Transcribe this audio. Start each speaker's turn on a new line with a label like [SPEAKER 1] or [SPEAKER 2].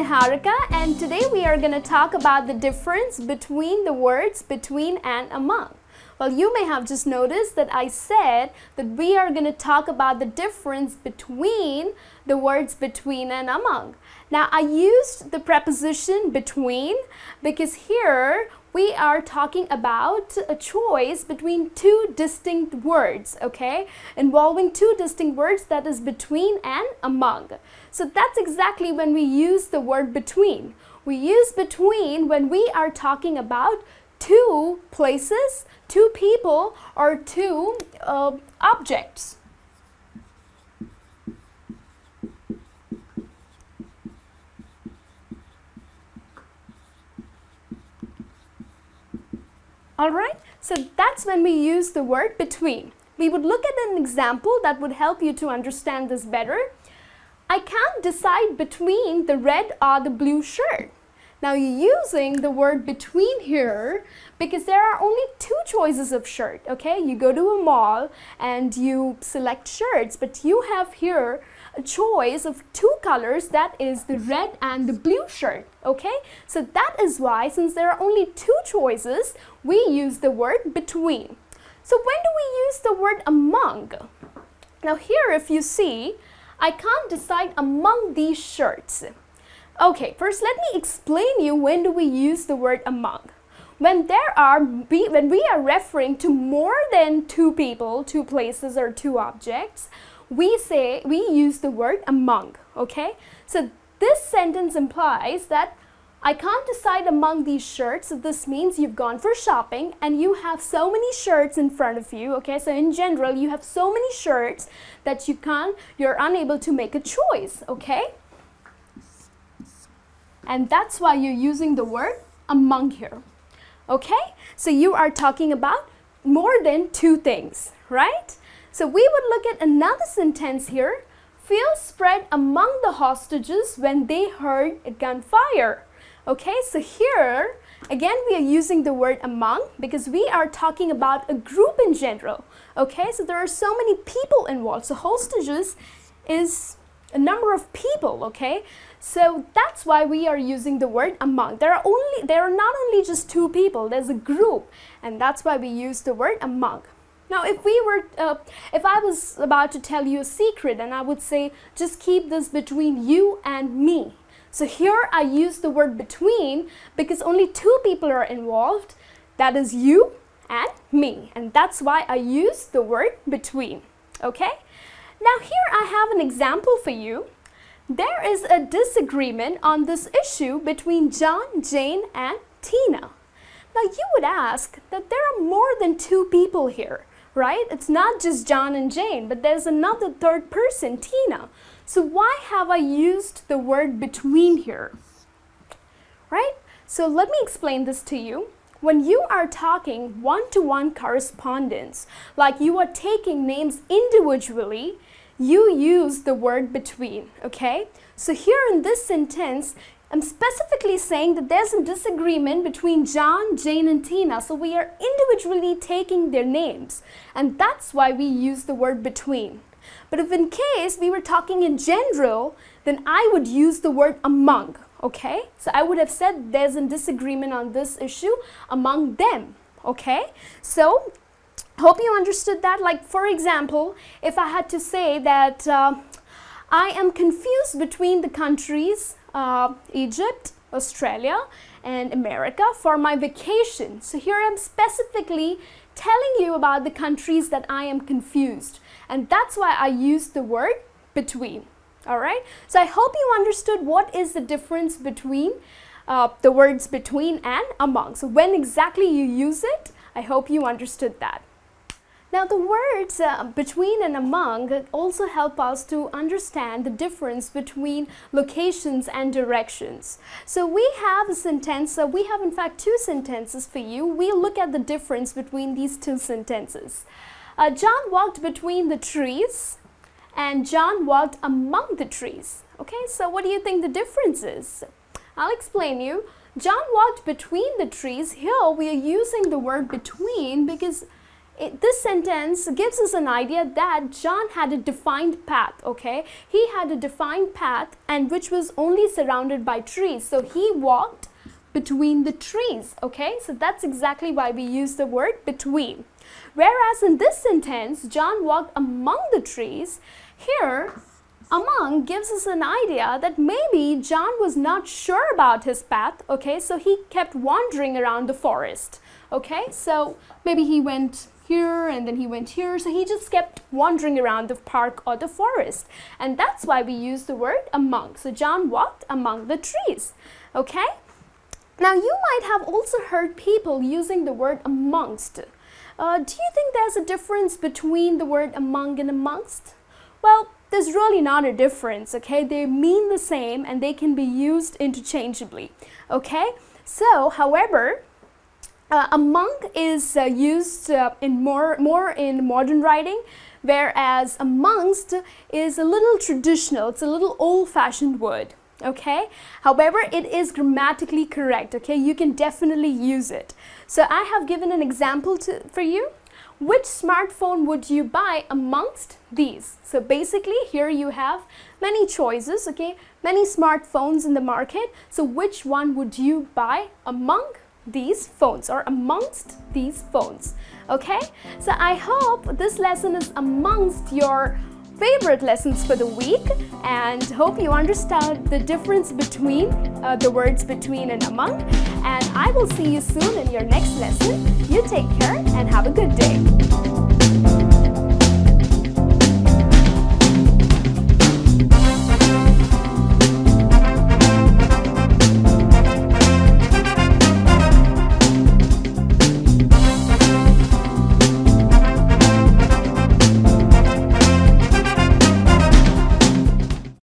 [SPEAKER 1] Niharika, and today we are going to talk about the difference between the words between and among. Well, you may have just noticed that I said that we are going to talk about the difference between the words between and among. Now, I used the preposition between because here we are talking about a choice between two distinct words, okay? Involving two distinct words, that is between and among. So that's exactly when we use the word between. We use between when we are talking about two places, two people, or two objects. Alright, so that's when we use the word between. We would look at an example that would help you to understand this better. I can't decide between the red or the blue shirt. Now you're using the word between here because there are only two choices of shirt, okay? You go to a mall and you select shirts, but you have here a choice of two colors, that is the red and the blue shirt, okay? So that is why, since there are only two choices, we use the word between. So when do we use the word among? Now here, if you see, I can't decide among these shirts. Okay, first let me explain you when do we use the word among. When we are referring to more than two people, two places, or two objects, we use the word among, okay? So this sentence implies that I can't decide among these shirts. So this means you've gone for shopping and you have so many shirts in front of you, okay? So in general, you have so many shirts that you're unable to make a choice, okay? And that's why you're using the word among here, okay? So you are talking about more than two things, right? So we would look at another sentence here. Fear spread among the hostages when they heard a gunfire. Okay, so here, again, we are using the word among because we are talking about a group in general. Okay, so there are so many people involved. So hostages is a number of people, okay? So that's why we are using the word among. There are not only just two people, there's a group, and that's why we use the word among. Now, if I was about to tell you a secret and I would say, just keep this between you and me. So here I use the word between because only two people are involved, that is you and me. And that's why I use the word between, okay? Now here I have an example for you. There is a disagreement on this issue between John, Jane, and Tina. Now you would ask that there are more than two people here, right? It's not just John and Jane, but there's another third person, Tina. So why have I used the word between here, right? So let me explain this to you. When you are talking one-to-one correspondence, like you are taking names individually, you use the word between, okay? So here in this sentence, I'm specifically saying that there's a disagreement between John, Jane, and Tina. So we are individually taking their names. And that's why we use the word between. But if in case we were talking in general, then I would use the word among, okay? So I would have said there's a disagreement on this issue among them, okay? So hope you understood that. Like, for example, if I had to say that I am confused between the countries Egypt, Australia, and America for my vacation. So here I'm specifically telling you about the countries that I am confused. And that's why I use the word between. All right? So I hope you understood what is the difference between the words between and among. So when exactly you use it, I hope you understood that. Now the words between and among also help us to understand the difference between locations and directions. So we have a sentence, we have in fact two sentences for you. We'll look at the difference between these two sentences. John walked between the trees and John walked among the trees. Okay, so what do you think the difference is? I'll explain you. John walked between the trees. Here we are using the word between because this sentence gives us an idea that John had a defined path, okay? He had a defined path and which was only surrounded by trees. So he walked between the trees, okay? So that's exactly why we use the word between. Whereas in this sentence, John walked among the trees. Here, among gives us an idea that maybe John was not sure about his path, okay? So he kept wandering around the forest, okay? So maybe he went here and then he went here, so he just kept wandering around the park or the forest, and that's why we use the word among. So John walked among the trees, okay? Now you might have also heard people using the word amongst. Do you think there's a difference between the word among and amongst? Well, there's really not a difference, okay? They mean the same and they can be used interchangeably, okay? So, however, among is used in more in modern writing, whereas amongst is a little traditional. It's a little old-fashioned word, okay? However, it is grammatically correct, okay? You can definitely use it. So I have given an example for you. Which smartphone would you buy amongst these? So basically here you have many choices, okay? Many smartphones in the market. So which one would you buy among these phones or amongst these phones? Okay? So I hope this lesson is amongst your favorite lessons for the week, and hope you understand the difference between the words between and among. And I will see you soon in your next lesson. You take care and have a good day.